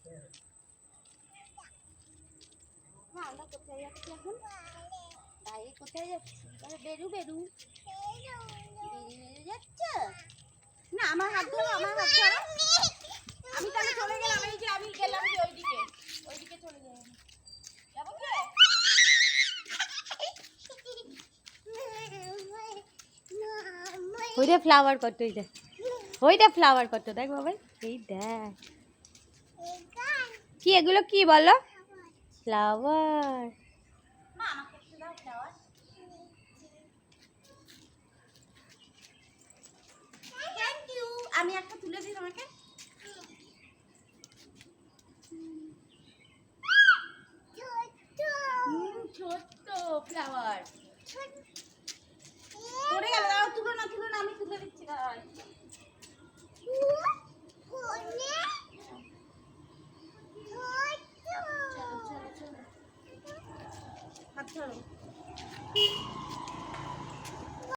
চলো। না আমরা কোথায় যাচ্ছি এখন? বাইরে কোথায় যাচ্ছি? বেরু বেরু যাচ্ছ না? আমার হাত ধরো, আমার হাত ধরো। আমি তাহলে চলে গেলাম। এই যে আমি গেলাম যে ওইদিকে চলে যাই। যাবো কি? ওইটা ফ্লাওয়ার কত, ওইটা ফ্লাওয়ার কত দেখ বাবা, এই দেখ কি এগুলো কি বলো? ফ্লাওয়ার। মা আমাকে একটু দাও ফ্লাওয়ার। Thank you. আমি একটা তুলে দিই তোমাকে। ছোট্ট ফ্লাওয়ার পড়ে গেল। দাও, তুলো না আমি তুলে দিচ্ছি। চলো হাত ধরো।